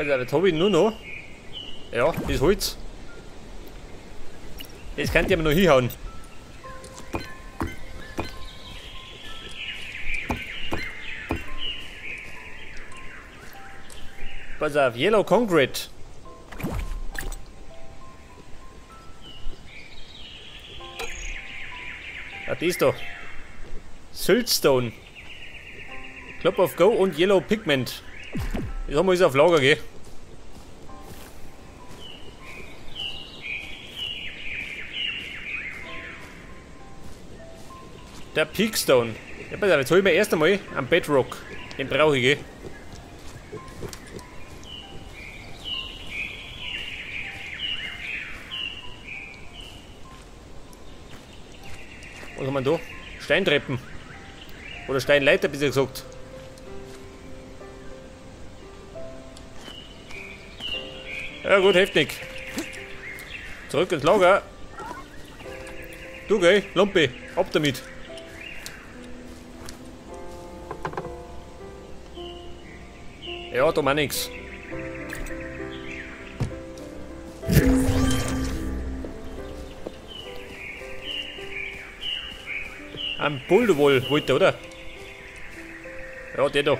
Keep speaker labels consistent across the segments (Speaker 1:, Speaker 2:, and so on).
Speaker 1: Jetzt habe ich nur noch. Ja, das Holz. Das könnt ihr aber noch hinhauen. Pass auf, Yellow Concrete. Ah, das da. Siltstone. Club of Go und Yellow Pigment. Das haben wir jetzt auf Lager, gell? Der Peakstone. Ja, pass auf, jetzt hol ich mir erst einmal einen Bedrock. Den brauche ich, gell? Was haben wir da? Steintreppen. Oder Steinleiter, besser gesagt. Ja gut, heftig. Zurück ins Lager. Du geh, Lumpi, ab damit. Ja, da mal nix. Ein Bullwoll wollte, oder? Ja, der da.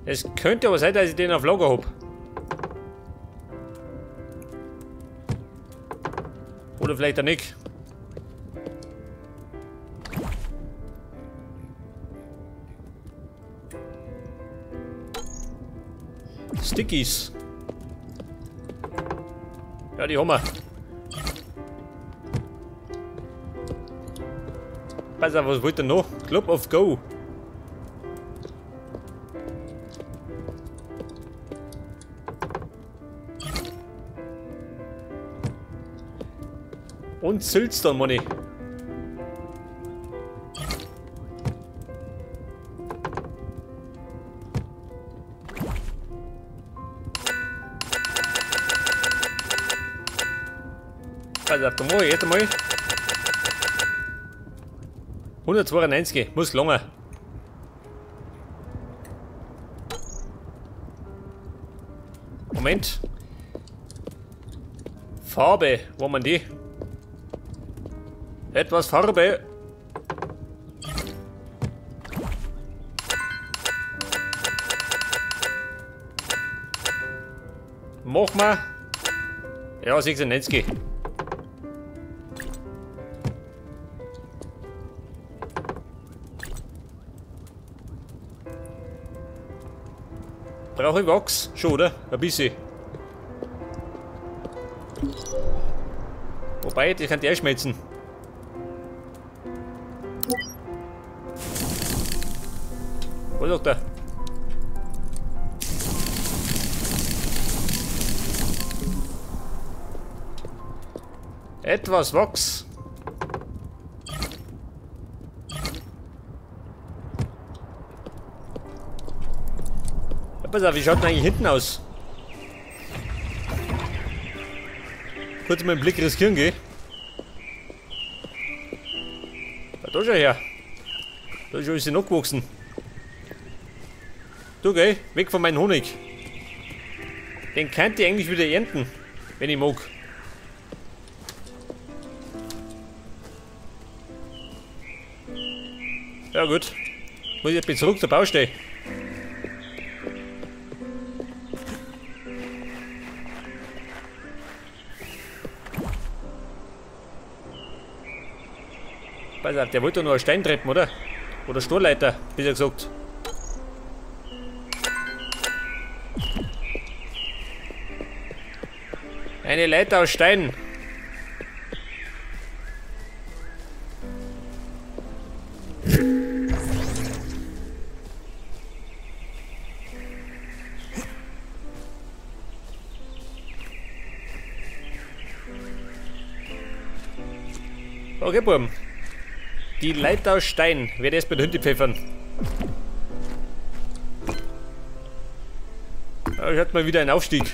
Speaker 1: Es könnte aber sein, dass ich den auf Lager habe. Oder vielleicht auch nicht. Stickies. Ja, die haben wir. Pass auf, was wollt ihr noch? Club of Go. Und Siltstone Money. Pass auf, da mach ich jetzt einmal 192, muss lange. Moment. Farbe, wo haben wir die? Etwas Farbe. Mach mal. Ja, 96. Brauche ich Wachs? Schon, oder? Ein bisschen. Wobei, die kann die einschmelzen. Was sagt er? Etwas Wachs. Ja, pass auf, wie schaut denn eigentlich hinten aus? Kurz mal einen Blick riskieren, gell? Ja, da schau her. Da ist alles noch gewachsen. Du geh, weg von meinem Honig. Den könnt ihr eigentlich wieder ernten, wenn ich mag. Ja gut. Muss ich jetzt zurück zur Baustelle. Pass auf, der wollte doch noch eine Steintreppen, oder? Oder Stolleiter, besser gesagt. Eine Leiter aus Stein. Okay, Buben. Die Leiter aus Stein. Werde erst bei der Hunde pfeffern. Ja, ich hatte mal wieder einen Aufstieg.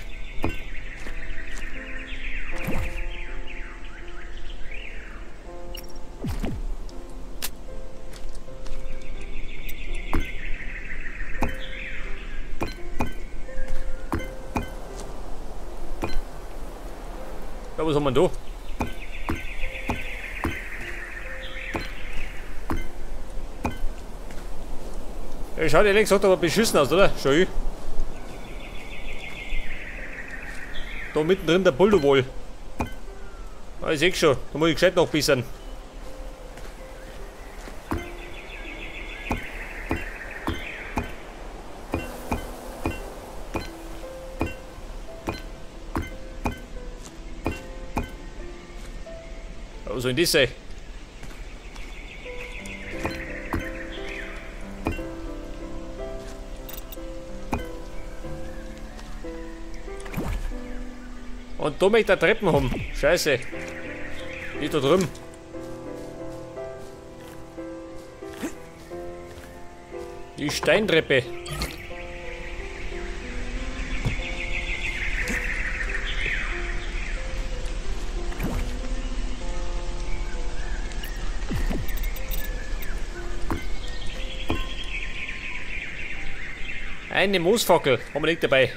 Speaker 1: Ja, was haben wir denn da? Ja, schaut ehrlich gesagt aber beschissen aus, oder? Schau ich. Da mittendrin der Bulldowohl. Ah, ich seh's schon. Da muss ich gescheit noch bissern. Was soll denn das sein? Und da möchte ich Treppen haben. Scheiße. Die da drüben. Die Steintreppe. Eine Moosfackel haben wir nicht dabei.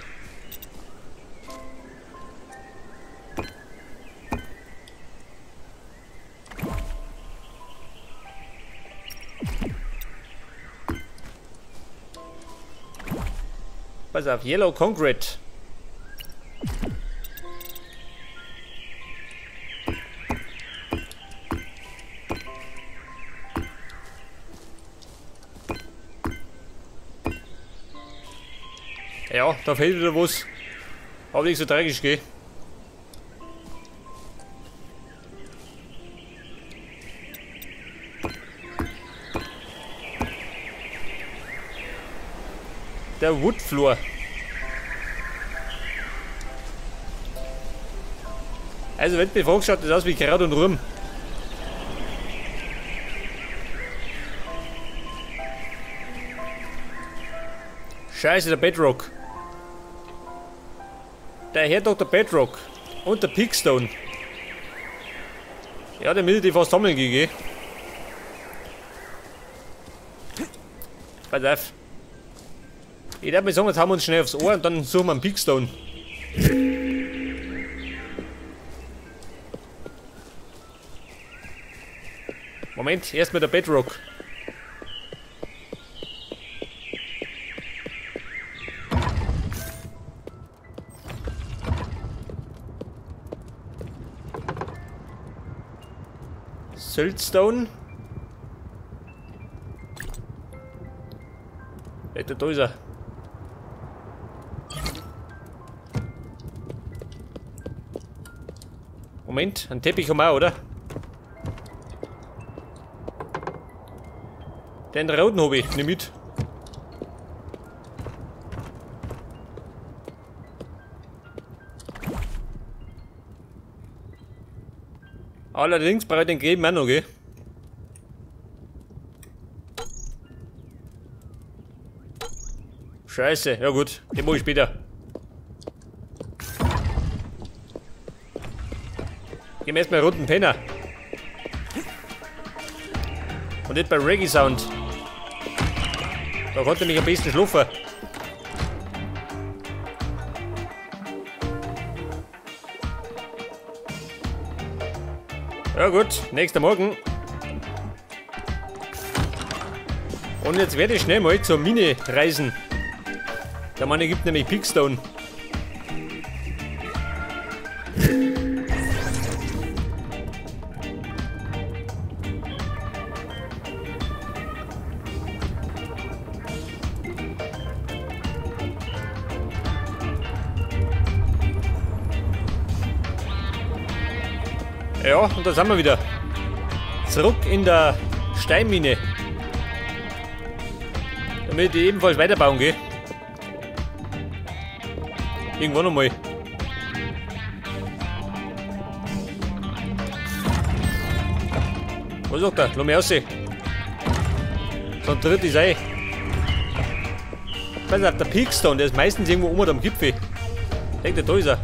Speaker 1: Pass auf, Yellow Concrete. Ja, da fehlt wieder was. Aber nicht so tragisch, gell? Der Woodfloor. Also wenn du mich fragst, schaut das aus wie Kraut und Rum. Scheiße, der Bedrock. Der Herr Dr. Bedrock. Und der Pigstone. Ja, der müsste die fast sammeln gehen. Pass auf. Ich darf mal sagen, jetzt haben wir uns schnell aufs Ohr und dann suchen wir einen Pigstone. Moment, erstmal der Bedrock. Siltstone. Da ist er. Moment, einen Teppich haben wir auch, oder? Den roten habe ich, nimm mit. Allerdings brauche ich den gelben auch noch, gell? Scheiße, ja gut, den mache ich später. Gehen wir erstmal roten Penner. Und nicht bei Reggae Sound. Da konnte mich am besten schlafen. Ja gut, nächster Morgen. Und jetzt werde ich schnell mal zur Mine reisen. Der Mann gibt nämlich Pigstone. Ja, und da sind wir wieder. Zurück in der Steinmine. Damit ich ebenfalls weiterbauen gehe. Irgendwann einmal. Was sagt er? Lass mich raus. Dann tritt ich ein. Pass auf, der Pigstone, der ist meistens irgendwo oben am Gipfel. Denkt ihr, da ist er.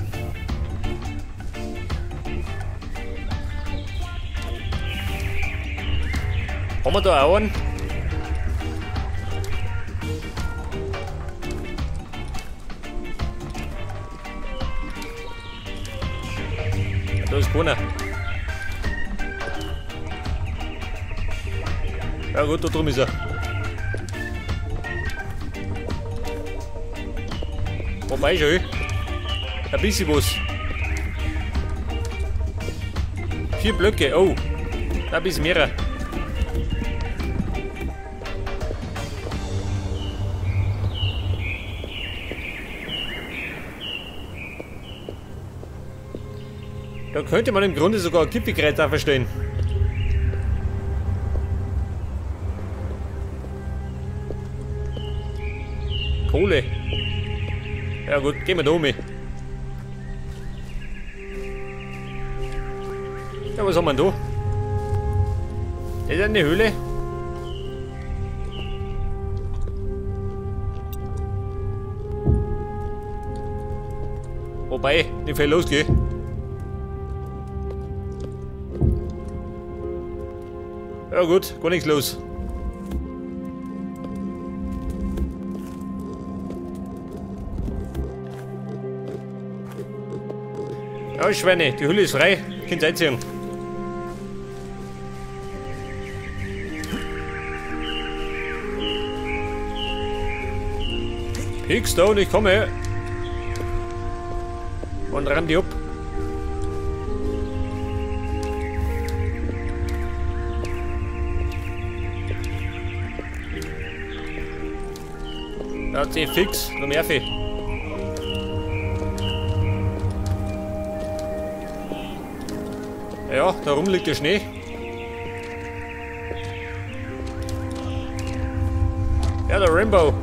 Speaker 1: Haben wir da auch einen? Da keiner. Ja gut, da drum ist er. Wobei schon. Ein bisschen was. 4 Blöcke, oh. Da ein bisschen mehr. Da könnte man im Grunde sogar Gipfelkreuz verstehen. Kohle. Ja gut, gehen wir da um. Ja, was haben wir denn da? Das ist eine Höhle. Wobei, nicht viel losgeht. Ja gut, gar nichts los. Ja, Schweine, die Hülle ist frei. Könnt ihr einziehen. Pigstone, ich komme. Und ramm die ab. Ja, sie fix, noch mehr viel. Ja, da rum liegt der Schnee. Ja, der Rainbow.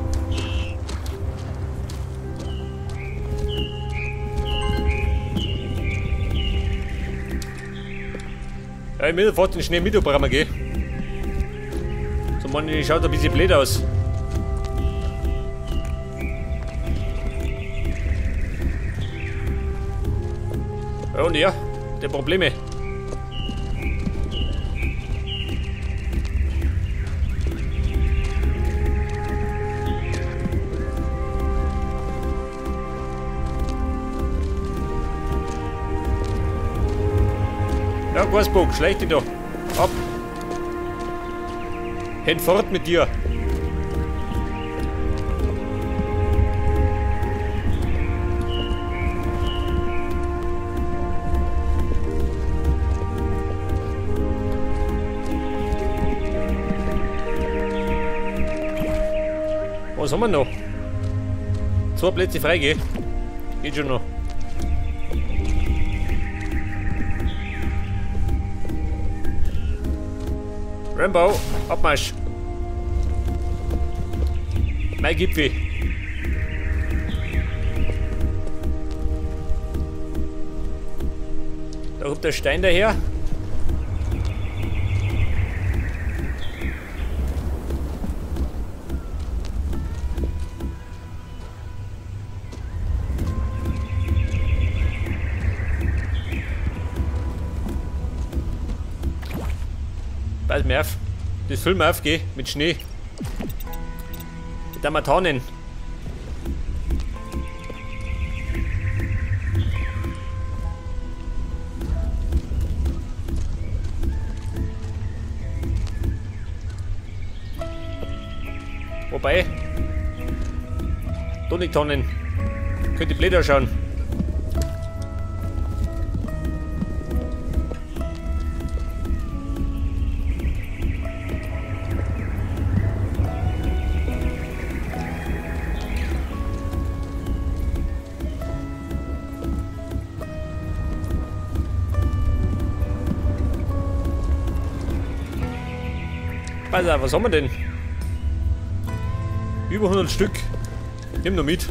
Speaker 1: Ja, ich will sofort den Schnee mit abräumen gehen. So, Mann, die schaut ein bisschen blöd aus. Ja, und ja, der Probleme. Ja, Gasbock, schleich dich doch. Ab. Hinfort mit dir. Was haben wir noch? 2 Plätze frei, gell? Geht schon noch. Rainbow, Abmarsch. Mein Gipfel. Da kommt der Stein daher. Pass mir auf. Das füllen wir auf, geh, mit Schnee. Mit der Matanen. Wobei. Honigtonnen. Könnte blöd ausschauen. Pass auf, was haben wir denn? Über 100 Stück. Nimm noch mit.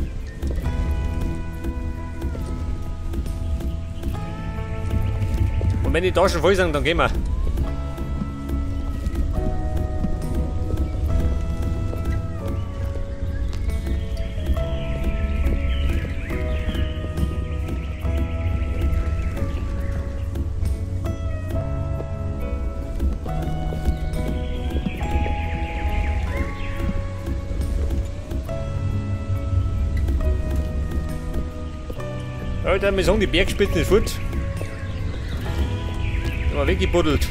Speaker 1: Und wenn die da schon voll sind, dann gehen wir. Alter, wir sagen die Bergspitzen ist fort. Mal weggebuddelt.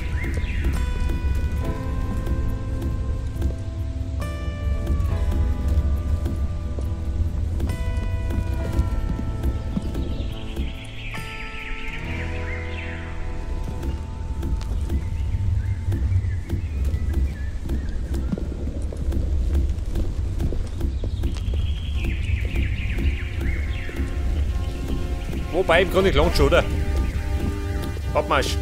Speaker 1: Wobei, im Grunde gelangt schon, oder? Abmarsch.